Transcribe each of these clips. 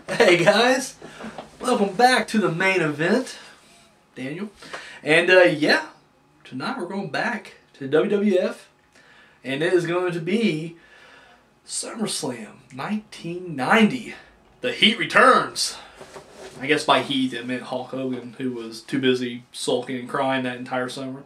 Hey guys, welcome back to the main event, Daniel. And yeah, tonight we're going back to WWF, and it is going to be SummerSlam 1990. The Heat returns. I guess by Heat it meant Hulk Hogan, who was too busy sulking and crying that entire summer.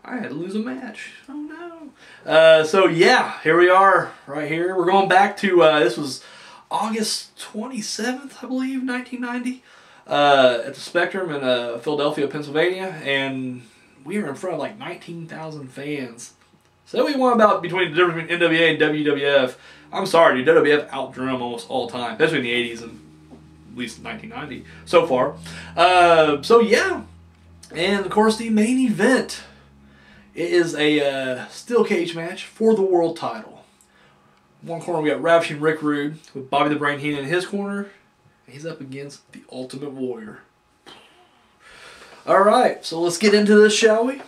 I had to lose a match. Oh no. So yeah, here we are, right here. We're going back to, this was August 27th, I believe, 1990, at the Spectrum in Philadelphia, Pennsylvania, and we were in front of like 19,000 fans. So we won about between the difference between NWA and WWF. I'm sorry, dude, WWF outdrew them almost all the time, especially in the 80s and at least 1990 so far. So yeah, and of course the main event. It is a steel cage match for the world title. One corner we got Ravishing Rick Rude with Bobby the Brain Heenan in his corner. And he's up against the Ultimate Warrior. Alright, so let's get into this, shall we?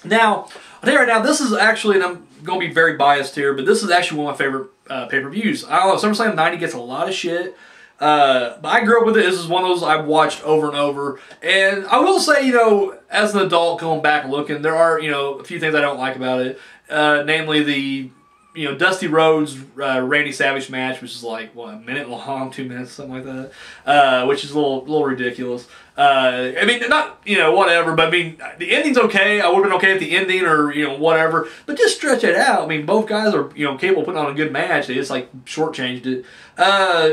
Now, I'll tell you right now, this is actually, and I'm going to be very biased here, but this is actually one of my favorite pay-per-views. I don't know, SummerSlam 90 gets a lot of shit. But I grew up with it. This is one of those I've watched over and over. And I will say, you know, as an adult going back and looking, there are, you know, a few things I don't like about it. Namely the, you know, Dusty Rhodes, Randy Savage match, which is like, what, a minute long, 2 minutes, something like that. Which is a little ridiculous. I mean, not, you know, whatever, but I mean, the ending's okay. I would have been okay with the ending or, you know, whatever. But just stretch it out. I mean, both guys are, you know, capable of putting on a good match. They just, like, shortchanged it.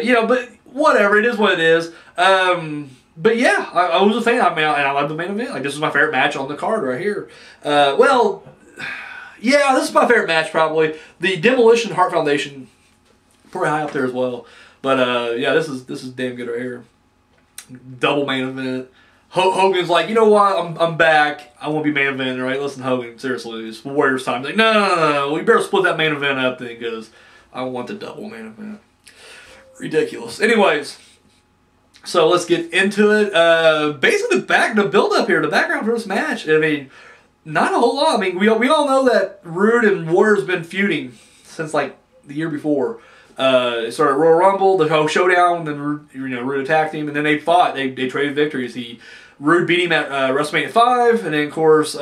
You know, but whatever, it is what it is. But yeah, I was a fan. I mean, and I love the main event. Like, this is my favorite match on the card right here. Well, yeah, this is my favorite match probably. The Demolition Heart Foundation, pretty high up there as well. But yeah, this is damn good right here. Double main event. Hogan's like, you know what? I'm back. I won't be main event, right? Listen, Hogan, seriously, it's Warriors time. Like, no. We better split that main event up then, because I want the double main event. Ridiculous. Anyways, so let's get into it. Basically, the build-up here, the background for this match. I mean, not a whole lot. I mean, we all know that Rude and Warrior's been feuding since like the year before. It started at Royal Rumble, the whole showdown, then Rude attacked him, and then they fought. They traded victories. Rude beat him at WrestleMania 5, and then of course,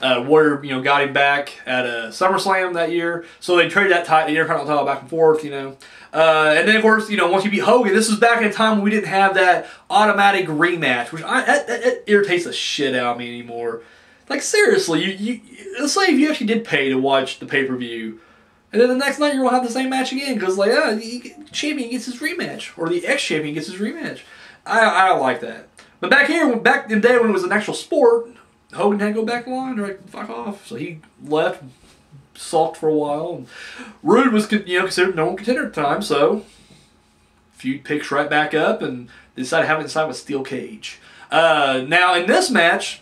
Warrior, you know, got him back at SummerSlam that year. So they traded that the Intercontinental title back and forth, you know. And then of course, you know, once you beat Hogan, this was back in a time when we didn't have that automatic rematch, which that irritates the shit out of me anymore. Like seriously, let's say if you actually did pay to watch the pay-per-view, and then the next night you're gonna have the same match again because like, the champion gets his rematch or the ex-champion gets his rematch. I don't like that. But back in the day when it was an actual sport, Hogan had to go back in line, like, fuck off. So he left, sulked for a while. And Rude was, you know, considered no one contender at the time, so feud picks right back up, and they decided to have it inside of a steel cage. Now, in this match,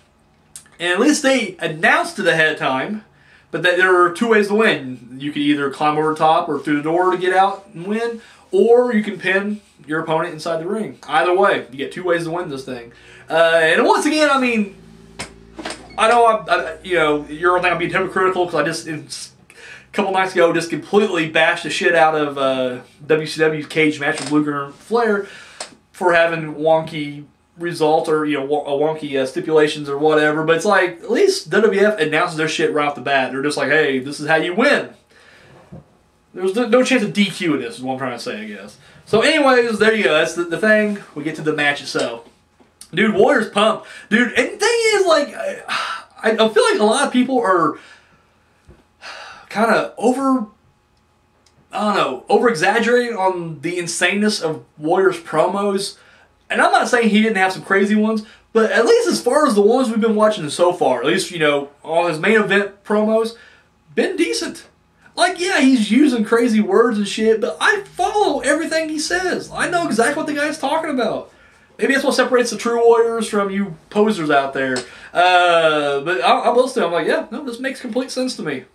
and at least they announced it ahead of time, but that there were two ways to win. You could either climb over top or through the door to get out and win, or you can pin your opponent inside the ring. Either way, you get two ways to win this thing. And once again, I mean, I know, you know, you're going to think I'm being hypocritical because I just, a couple nights ago, just completely bashed the shit out of WCW's cage match with Luger and Flair for having wonky results or, you know, wonky stipulations or whatever. But it's like, at least WWF announces their shit right off the bat. They're just like, hey, this is how you win. There's no chance of DQ in this, is what I'm trying to say, I guess. So anyways, there you go. That's the thing. We get to the match itself. Dude, Warrior's pumped. Dude, and the thing is, like, I feel like a lot of people are kind of over-exaggerating on the insaneness of Warrior's promos. And I'm not saying he didn't have some crazy ones, but at least as far as the ones we've been watching so far, at least, you know, all his main event promos, been decent. Like, yeah, he's using crazy words and shit, but I follow everything he says. I know exactly what the guy's talking about. Maybe that's what separates the true Warriors from you posers out there. But I will say, I'm like, yeah, no, this makes complete sense to me.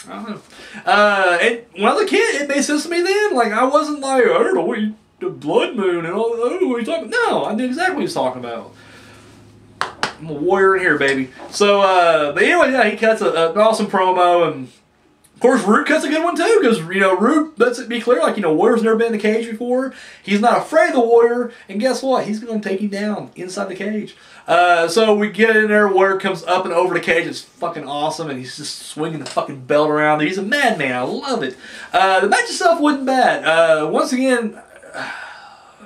I don't know. And when I was a kid, it made sense to me then. Like, I wasn't like, I don't know what the blood moon and all, oh, what are you talking about? No, I knew exactly what he was talking about. I'm a warrior in here, baby. So, but anyway, yeah, he cuts an awesome promo, and course, Root cuts a good one too, because, you know, Root, let's be clear, like, you know, Warrior's never been in the cage before. He's not afraid of the Warrior, and guess what? He's going to take him down inside the cage. So we get in there, Warrior comes up and over the cage. It's fucking awesome, and he's just swinging the fucking belt around. He's a madman. I love it. The match itself wasn't bad. Once again,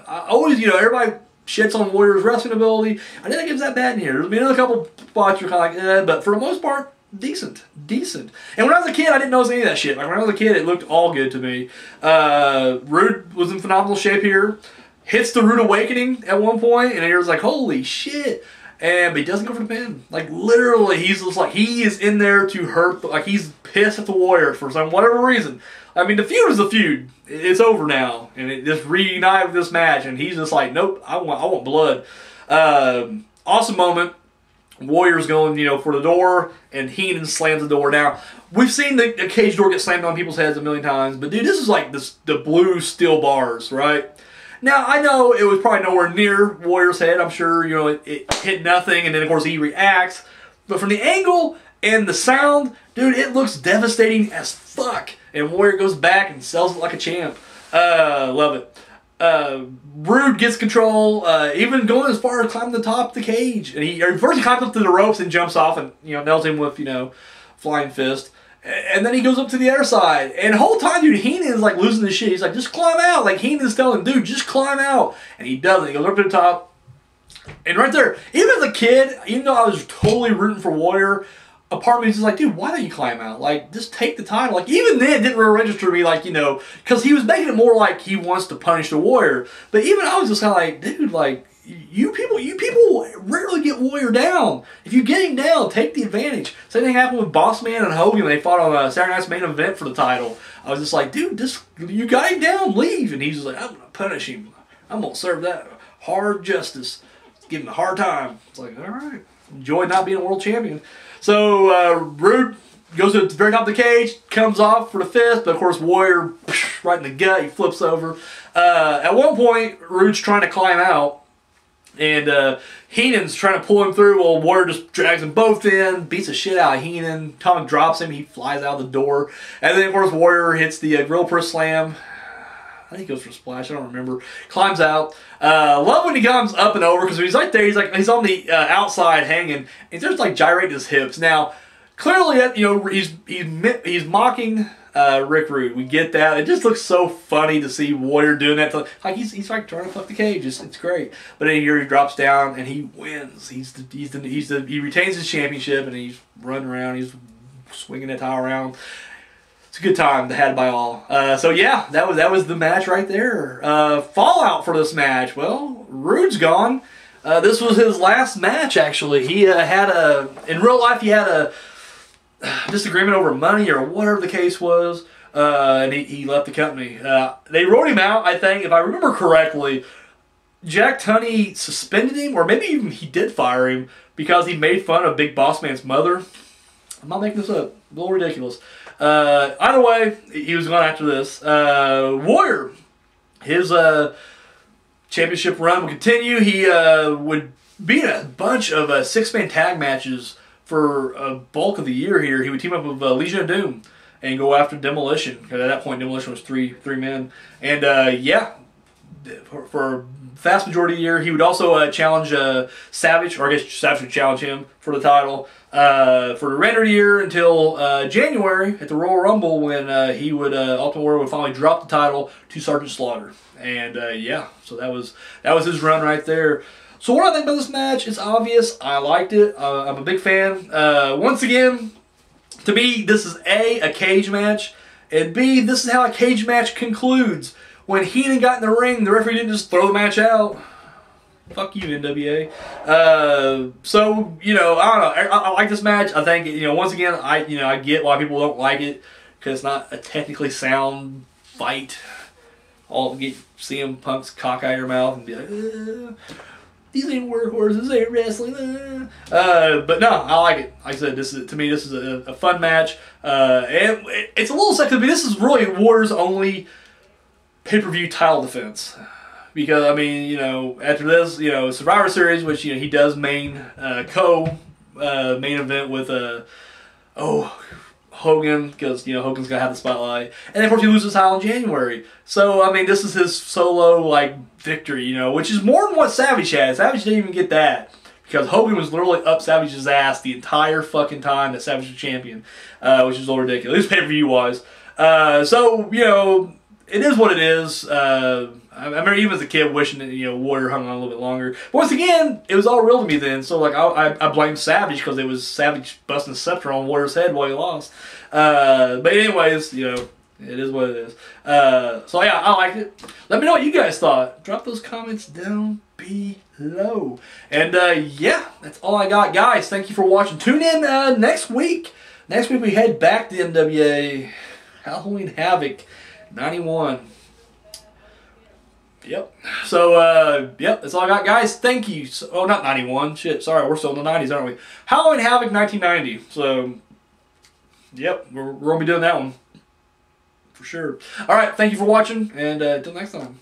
I always, you know, everybody shits on Warrior's wrestling ability. I didn't think it was that bad in here. There's been a couple spots you're kind of like, but for the most part, decent. And when I was a kid, I didn't notice any of that shit. Like, when I was a kid, it looked all good to me. Root was in phenomenal shape here. Hits the Root Awakening at one point, and it was like, holy shit. But he doesn't go for the pin. Like, literally, he's just like, he is in there to hurt, like, he's pissed at the Warrior for some whatever reason. I mean, the feud is the feud. It's over now, and it just reunited with this match, and he's just like, nope, I want blood. Awesome moment. Warrior's going, you know, for the door, and Heenan slams the door. Now, we've seen the cage door get slammed on people's heads a million times, but dude, this is like the blue steel bars, right? Now, I know it was probably nowhere near Warrior's head. I'm sure, you know, it hit nothing, and then, of course, he reacts. But from the angle and the sound, dude, it looks devastating as fuck. And Warrior goes back and sells it like a champ. Love it. Rude gets control, even going as far as climbing the top of the cage. And first he climbs up to the ropes and jumps off and, you know, nails him with, you know, flying fist. And then he goes up to the other side. And the whole time, dude, Heenan is like losing his shit. He's like, just climb out. Like, Heenan's telling him, dude, just climb out. And he doesn't. He goes up to the top. And right there, even as a kid, even though I was totally rooting for Warrior, a part of me was just like, dude, why don't you climb out? Like, just take the time. Like, even then, it didn't really register to me, like, you know, because he was making it more like he wants to punish the Warrior. But even I was just kind of like, dude, like, you people rarely get Warrior down. If you get him down, take the advantage. Same thing happened with Bossman and Hogan when they fought on Saturday Night's Main Event for the title. I was just like, dude, you got him down, leave. And he's just like, I'm going to punish him. I'm going to serve that hard justice. Give him a hard time. It's like, all right. Enjoy not being a world champion. So, Rude goes to the very top of the cage, comes off for the fist, but of course Warrior, right in the gut, he flips over. At one point, Rude's trying to climb out, and Heenan's trying to pull him through. Well, Warrior just drags them both in, beats the shit out of Heenan. Tom drops him, he flies out the door. And then, of course, Warrior hits the Grill Press Slam. I think he goes for a splash. I don't remember. Climbs out. Love when he comes up and over, because when he's right there, he's on the outside hanging. He's just like gyrating his hips. Now, clearly, you know, he's mocking Rick Rude. We get that. It just looks so funny to see Warrior doing that. Like he's like trying to fuck the cage. It's great. But then here he drops down and he wins. He retains his championship, and he's running around. He's swinging that towel around. It's a good time, had by all. So yeah, that was the match right there. Fallout for this match. Well, Rude's gone. This was his last match, actually. He in real life, he had a disagreement over money or whatever the case was, and he left the company. They wrote him out, I think, if I remember correctly. Jack Tunney suspended him, or maybe even he did fire him, because he made fun of Big Boss Man's mother. I'm not making this up. A little ridiculous. Either way, he was gone after this. Warrior, his championship run will continue. He would be in a bunch of 6-man tag matches for a bulk of the year here. He would team up with Legion of Doom and go after Demolition, because at that point Demolition was three men. And yeah, for vast majority of the year, he would also challenge Savage, or I guess Savage would challenge him for the title for the remainder of the year until January at the Royal Rumble, when he would Ultimate Warrior would finally drop the title to Sergeant Slaughter. And yeah, so that was his run right there. So what do I think about this match? It's obvious. I liked it. I'm a big fan. Once again, to me, this is A, cage match, and B, this is how a cage match concludes. When Heenan got in the ring, the referee didn't just throw the match out. Fuck you, NWA. So, you know, I don't know. I like this match. I think, you know, once again, I get why people don't like it, because it's not a technically sound fight. All get CM Punk's cock out of your mouth and be like, these ain't workhorses, they ain't wrestling. But no, I like it. Like I said, to me, this is a fun match. And it's a little second, but this is really Warrior's only pay-per-view title defense, because I mean, you know, after this, you know, Survivor Series, which, you know, he does main event with holy Hogan, because, you know, Hogan's going to have the spotlight. And then, of course, he loses the title in January. So, I mean, this is his solo, like, victory, you know, which is more than what Savage had. Savage didn't even get that. Because Hogan was literally up Savage's ass the entire fucking time that Savage was champion. Which is a little ridiculous. At least pay-per-view wise. So, you know, it is what it is. I remember even as a kid wishing that, you know, Warrior hung on a little bit longer. But once again, it was all real to me then. So, like, I blame Savage because it was Savage busting the scepter on Warrior's head while he lost. But anyways, you know, it is what it is. So, yeah, I liked it. Let me know what you guys thought. Drop those comments down below. And, yeah, that's all I got. Guys, thank you for watching. Tune in next week. Next week we head back to NWA Halloween Havoc 91. Yep. So, yep, that's all I got, guys. Thank you. So, oh, not 91. Shit, sorry, we're still in the 90s, aren't we? Halloween Havoc 1990. So, yep, we're going to be doing that one. For sure. All right, thank you for watching, and until next time.